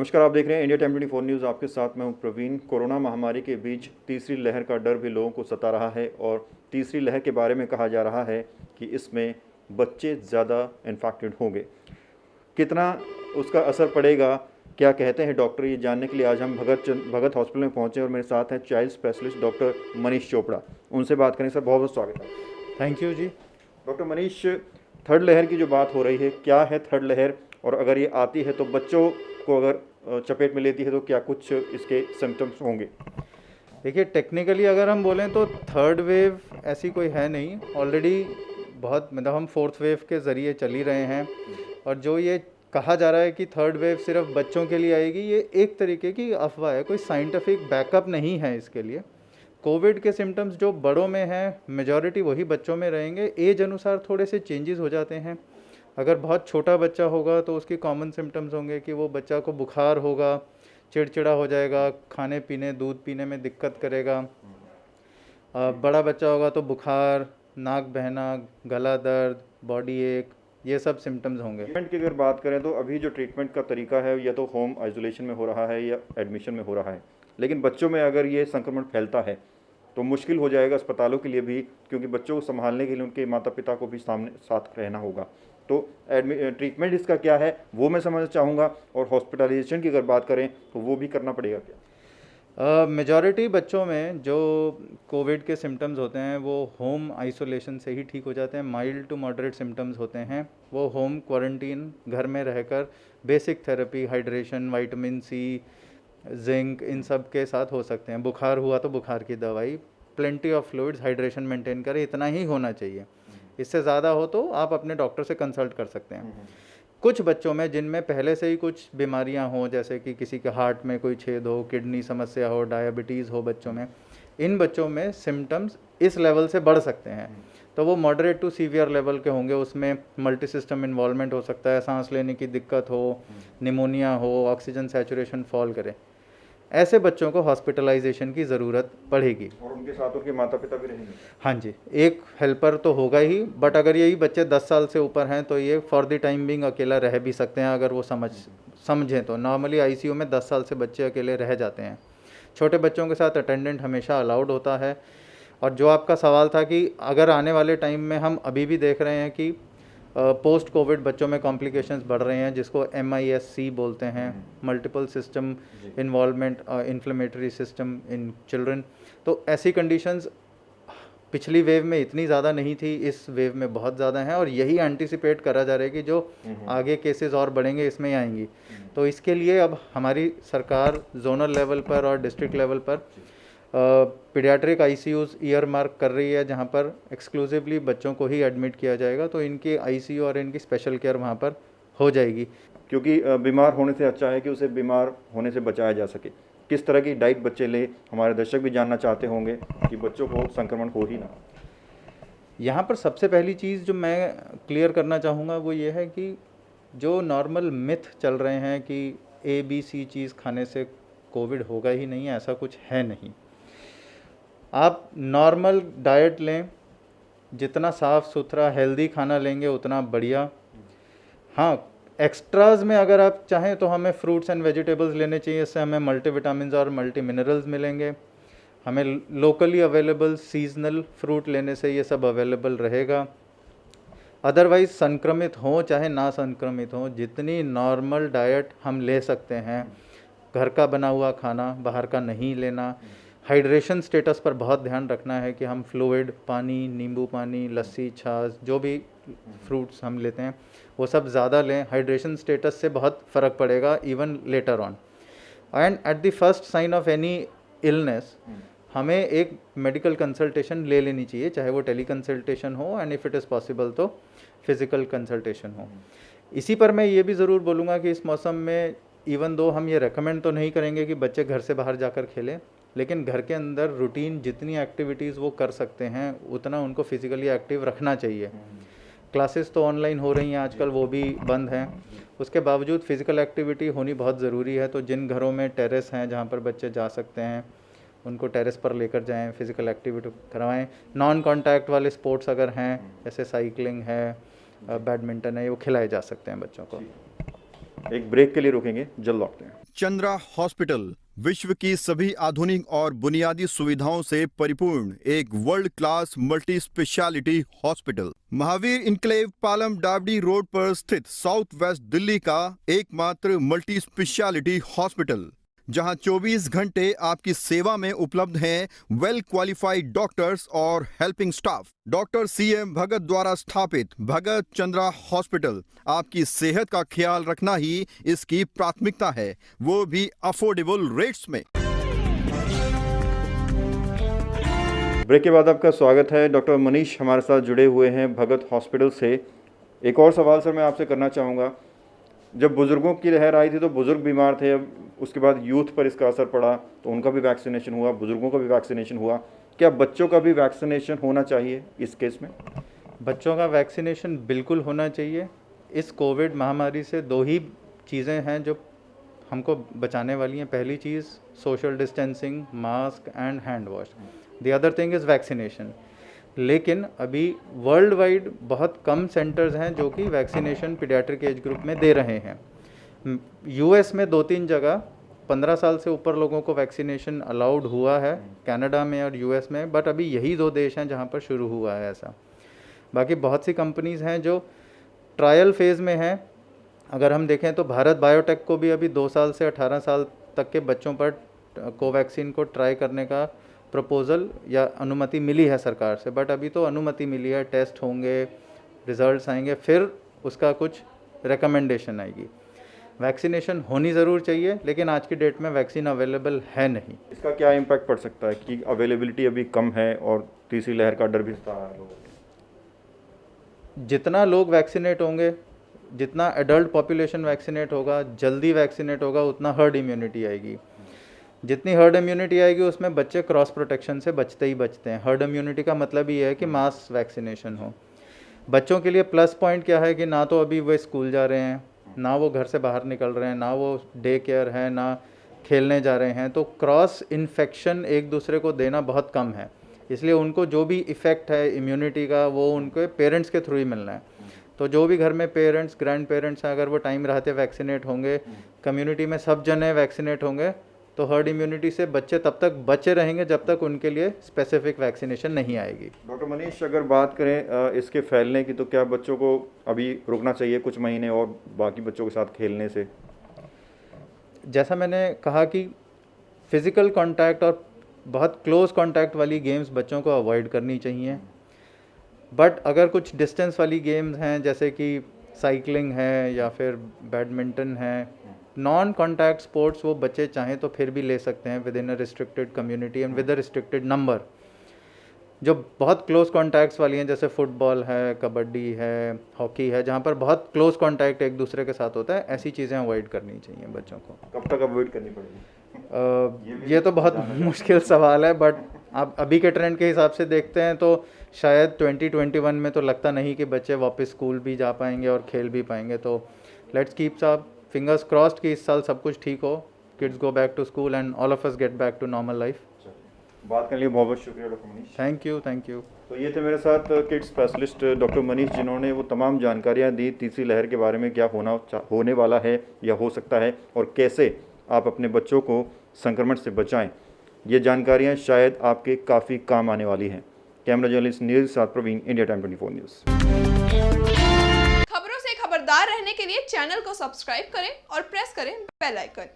नमस्कार, आप देख रहे हैं इंडिया टाइम 24 न्यूज़। आपके साथ मैं हूं प्रवीण। कोरोना महामारी के बीच तीसरी लहर का डर भी लोगों को सता रहा है और तीसरी लहर के बारे में कहा जा रहा है कि इसमें बच्चे ज़्यादा इन्फेक्टेड होंगे। कितना उसका असर पड़ेगा, क्या कहते हैं डॉक्टर, ये जानने के लिए आज हम भगत हॉस्पिटल में पहुँचे और मेरे साथ हैं child specialist doctor Manish Chopra. उनसे बात करें। सर, बहुत बहुत स्वागत है। Thank you ji. Doctor Manish, third लहर की जो बात हो रही है, क्या है थर्ड लहर, और अगर ये आती है तो बच्चों को अगर चपेट में लेती है तो क्या कुछ इसके सिम्टम्स होंगे? देखिए, टेक्निकली अगर हम बोलें तो थर्ड वेव ऐसी कोई है नहीं। ऑलरेडी बहुत हम फोर्थ वेव के ज़रिए चल ही रहे हैं। और जो ये कहा जा रहा है कि थर्ड वेव सिर्फ बच्चों के लिए आएगी, ये एक तरीके की अफवाह है, कोई साइंटिफिक बैकअप नहीं है इसके लिए। कोविड के सिम्टम्स जो बड़ों में हैं, मेजॉरिटी वही बच्चों में रहेंगे। एज अनुसार थोड़े से चेंजेस हो जाते हैं। अगर बहुत छोटा बच्चा होगा तो उसकी कॉमन सिम्टम्स होंगे कि वो बच्चा को बुखार होगा, चिड़चिड़ा हो जाएगा, खाने पीने दूध पीने में दिक्कत करेगा। बड़ा बच्चा होगा तो बुखार, नाक बहना, गला दर्द, बॉडी एक, ये सब सिम्टम्स होंगे। ट्रीटमेंट की अगर बात करें तो अभी जो ट्रीटमेंट का तरीका है या तो होम आइसोलेशन में हो रहा है या एडमिशन में हो रहा है, लेकिन बच्चों में अगर ये संक्रमण फैलता है तो मुश्किल हो जाएगा अस्पतालों के लिए भी, क्योंकि बच्चों को संभालने के लिए उनके माता पिता को भी साथ रहना होगा। तो ट्रीटमेंट इसका क्या है वो मैं समझना चाहूँगा, और हॉस्पिटलाइजेशन की अगर बात करें तो वो भी करना पड़ेगा क्या? मेजॉरिटी बच्चों में जो कोविड के सिम्टम्स होते हैं वो होम आइसोलेशन से ही ठीक हो जाते हैं। माइल्ड टू मॉडरेट सिम्टम्स होते हैं, वो होम क्वारंटीन, घर में रहकर basic therapy, hydration, vitamin C, zinc, इन सब के साथ हो सकते हैं। बुखार हुआ तो बुखार की दवाई, plenty of fluids, hydration maintain करें, इतना ही होना चाहिए। इससे ज़्यादा हो तो आप अपने डॉक्टर से कंसल्ट कर सकते हैं। कुछ बच्चों में जिनमें पहले से ही कुछ बीमारियां हों, जैसे कि किसी के हार्ट में कोई छेद हो, किडनी समस्या हो, डायबिटीज़ हो बच्चों में, इन बच्चों में सिम्टम्स इस लेवल से बढ़ सकते हैं। तो वो मॉडरेट टू सीवियर लेवल के होंगे। उसमें मल्टी सिस्टम इन्वॉल्वमेंट हो सकता है, सांस लेने की दिक्कत हो, निमोनिया हो, ऑक्सीजन सैचुरेशन फॉल करे। ऐसे बच्चों को हॉस्पिटलाइजेशन की ज़रूरत पड़ेगी। और उनके साथ उनके माता पिता भी रहेंगे? हाँ जी, एक हेल्पर तो होगा ही, बट अगर यही बच्चे 10 साल से ऊपर हैं तो ये फॉर द टाइम बिंग अकेला रह भी सकते हैं, अगर वो समझें तो। नॉर्मली आईसीयू में 10 साल से बच्चे अकेले रह जाते हैं। छोटे बच्चों के साथ अटेंडेंट हमेशा अलाउड होता है। और जो आपका सवाल था कि अगर आने वाले टाइम में, हम अभी भी देख रहे हैं कि पोस्ट कोविड बच्चों में कॉम्प्लिकेशंस बढ़ रहे हैं, जिसको MIS-C बोलते हैं, multiple system involvement inflammatory system in children. तो ऐसी कंडीशंस पिछली वेव में इतनी ज़्यादा नहीं थी, इस वेव में बहुत ज़्यादा हैं, और यही एंटिसिपेट करा जा रहा है कि जो आगे केसेस और बढ़ेंगे इसमें ही आएंगी। तो इसके लिए अब हमारी सरकार जोनल लेवल पर और डिस्ट्रिक्ट लेवल पर पीडियाट्रिक ICUs ईयर मार्क कर रही है, जहाँ पर एक्सक्लूसिवली बच्चों को ही एडमिट किया जाएगा। तो इनकी ICU और इनकी स्पेशल केयर वहाँ पर हो जाएगी, क्योंकि बीमार होने से अच्छा है कि उसे बीमार होने से बचाया जा सके। किस तरह की डाइट बच्चे ले, हमारे दर्शक भी जानना चाहते होंगे कि बच्चों को संक्रमण हो ही ना। यहाँ पर सबसे पहली चीज़ जो मैं क्लियर करना चाहूँगा वो ये है कि जो नॉर्मल मिथ चल रहे हैं कि ABC चीज़ खाने से कोविड होगा ही नहीं, ऐसा कुछ है नहीं। आप नॉर्मल डाइट लें, जितना साफ़ सुथरा हेल्दी खाना लेंगे उतना बढ़िया। हाँ, एक्स्ट्राज में अगर आप चाहें तो हमें फ्रूट्स एंड वेजिटेबल्स लेने चाहिए, इससे हमें मल्टीविटामिन्स और मल्टी मिनरल्स मिलेंगे। हमें लोकली अवेलेबल सीजनल फ्रूट लेने से ये सब अवेलेबल रहेगा। अदरवाइज़ संक्रमित हों चाहे ना संक्रमित हों, जितनी नॉर्मल डाइट हम ले सकते हैं, घर का बना हुआ खाना, बाहर का नहीं लेना। हाइड्रेशन स्टेटस पर बहुत ध्यान रखना है कि हम फ्लूइड, पानी, नींबू पानी, लस्सी, छाछ, जो भी फ्रूट्स हम लेते हैं वो सब ज़्यादा लें। हाइड्रेशन स्टेटस से बहुत फ़र्क पड़ेगा even later on. And at the first sign of any illness हमें एक मेडिकल कंसल्टेशन ले लेनी चाहिए, चाहे वो टेली कंसल्टेशन हो and if it is possible तो फिज़िकल कंसल्टेशन हो। इसी पर मैं ये भी ज़रूर बोलूँगा कि इस मौसम में इवन दो हम ये रेकमेंड तो नहीं करेंगे कि बच्चे घर से बाहर जाकर खेलें, लेकिन घर के अंदर रूटीन जितनी एक्टिविटीज़ वो कर सकते हैं उतना उनको फिज़िकली एक्टिव रखना चाहिए। क्लासेस तो ऑनलाइन हो रही हैं आजकल, वो भी बंद हैं, उसके बावजूद फ़िज़िकल एक्टिविटी होनी बहुत ज़रूरी है। तो जिन घरों में टेरेस हैं जहाँ पर बच्चे जा सकते हैं, उनको टेरेस पर लेकर जाएं, फिज़िकल एक्टिविटी करवाएं। नॉन कॉन्टैक्ट वाले स्पोर्ट्स अगर हैं, जैसे साइकिलिंग है, बैडमिंटन है, वो खिलाए जा सकते हैं बच्चों को। एक ब्रेक के लिए रुकेंगे, जल्द लौटते हैं। चंद्रा हॉस्पिटल विश्व की सभी आधुनिक और बुनियादी सुविधाओं से परिपूर्ण एक world class multi speciality hospital Mahavir enclave Palam डावडी रोड पर स्थित साउथ वेस्ट दिल्ली का एकमात्र मल्टी स्पेशलिटी हॉस्पिटल, जहां 24 घंटे आपकी सेवा में उपलब्ध हैं वेल क्वालिफाइड डॉक्टर्स और हेल्पिंग स्टाफ। डॉक्टर CM भगत द्वारा स्थापित भगत चंद्रा हॉस्पिटल आपकी सेहत का ख्याल रखना ही इसकी प्राथमिकता है, वो भी अफोर्डेबल रेट्स में। ब्रेक के बाद आपका स्वागत है। डॉक्टर मनीष हमारे साथ जुड़े हुए हैं भगत हॉस्पिटल से। एक और सवाल सर मैं आपसे करना चाहूँगा, जब बुज़ुर्गों की लहर आई थी तो बुज़ुर्ग बीमार थे, अब उसके बाद यूथ पर इसका असर पड़ा तो उनका भी वैक्सीनेशन हुआ, बुज़ुर्गों का भी वैक्सीनेशन हुआ। क्या बच्चों का भी वैक्सीनेशन होना चाहिए इस केस में? बच्चों का वैक्सीनेशन बिल्कुल होना चाहिए। इस कोविड महामारी से दो ही चीज़ें हैं जो हमको बचाने वाली हैं। पहली चीज़ social distancing, mask and hand wash. The other thing is vaccination. लेकिन अभी वर्ल्ड वाइड बहुत कम सेंटर्स हैं जो कि वैक्सीनेशन पीडियाट्रिक एज ग्रुप में दे रहे हैं। US में 2-3 जगह 15 साल से ऊपर लोगों को वैक्सीनेशन अलाउड हुआ है, कनाडा में और US में, बट अभी यही 2 देश हैं जहां पर शुरू हुआ है ऐसा। बाकी बहुत सी कंपनीज़ हैं जो ट्रायल फेज़ में हैं। अगर हम देखें तो भारत बायोटेक को भी अभी 2 साल से 18 साल तक के बच्चों पर कोवैक्सीन को ट्राई करने का प्रपोज़ल या अनुमति मिली है सरकार से, बट अभी तो अनुमति मिली है, टेस्ट होंगे, रिजल्ट्स आएंगे, फिर उसका कुछ रिकमेंडेशन आएगी। वैक्सीनेशन होनी ज़रूर चाहिए, लेकिन आज की डेट में वैक्सीन अवेलेबल है नहीं। इसका क्या इम्पैक्ट पड़ सकता है कि अवेलेबिलिटी अभी कम है और तीसरी लहर का डर भी सता रहा है लोगों को? जितना लोग वैक्सीनेट होंगे, जितना एडल्ट पॉपुलेशन वैक्सीनेट होगा, जल्दी वैक्सीनेट होगा, उतना हर्ड इम्यूनिटी आएगी। जितनी हर्ड इम्यूनिटी आएगी उसमें बच्चे क्रॉस प्रोटेक्शन से बचते ही बचते हैं। हर्ड इम्यूनिटी का मतलब ये है कि मास वैक्सीनेशन हो। बच्चों के लिए प्लस पॉइंट क्या है कि ना तो अभी वो स्कूल जा रहे हैं, ना वो घर से बाहर निकल रहे हैं, ना वो डे केयर है, ना खेलने जा रहे हैं, तो क्रॉस इन्फेक्शन एक दूसरे को देना बहुत कम है। इसलिए उनको जो भी इफ़ेक्ट है इम्यूनिटी का वो उनके पेरेंट्स के थ्रू ही मिलना है। तो जो भी घर में पेरेंट्स, ग्रैंड पेरेंट्स हैं, अगर वो टाइम रहते वैक्सीनेट होंगे, कम्युनिटी में सब जने वैक्सीनेट होंगे, तो हर्ड इम्यूनिटी से बच्चे तब तक बचे रहेंगे जब तक उनके लिए स्पेसिफिक वैक्सीनेशन नहीं आएगी। डॉक्टर मनीष, अगर बात करें इसके फैलने की, तो क्या बच्चों को अभी रुकना चाहिए कुछ महीने और बाकी बच्चों के साथ खेलने से? जैसा मैंने कहा कि फिज़िकल कांटेक्ट और बहुत क्लोज कांटेक्ट वाली गेम्स बच्चों को अवॉइड करनी चाहिए, बट अगर कुछ डिस्टेंस वाली गेम्स हैं जैसे कि साइकिलिंग है या फिर बैडमिंटन है, नॉन कॉन्टैक्ट स्पोर्ट्स, वो बच्चे चाहें तो फिर भी ले सकते हैं with in a restricted community and with a restricted number. जो बहुत क्लोज कॉन्टैक्ट्स वाली हैं जैसे फुटबॉल है, कबड्डी है, हॉकी है, जहाँ पर बहुत क्लोज कॉन्टैक्ट एक दूसरे के साथ होता है, ऐसी चीज़ें अवॉइड करनी चाहिए बच्चों को। कब तक अवॉइड करनी पड़ेगी? ये तो बहुत मुश्किल सवाल है, बट आप अभी के ट्रेंड के हिसाब से देखते हैं तो शायद 2021 में तो लगता नहीं कि बच्चे वापस स्कूल भी जा पाएंगे और खेल भी पाएंगे। तो लेट्स कीप सब फिंगर्स क्रॉस्ड कि इस साल सब कुछ ठीक हो, kids go back to school and all of us get back to normal life. बात करने के लिए बहुत बहुत शुक्रिया डॉक्टर मनीष। Thank you. तो ये थे मेरे साथ किड स्पेशलिस्ट डॉक्टर मनीष, जिन्होंने वो तमाम जानकारियाँ दी तीसरी लहर के बारे में, क्या होने वाला है या हो सकता है और कैसे आप अपने बच्चों को संक्रमण से बचाएं। ये जानकारियाँ शायद आपके काफ़ी काम आने वाली हैं। कैमरा जर्नलिस्ट नीरज साथ प्रवीण, इंडिया टाइम 24 न्यूज़। खबरों से खबरदार रहने के लिए चैनल को सब्सक्राइब करें और प्रेस करें बेल आइकन।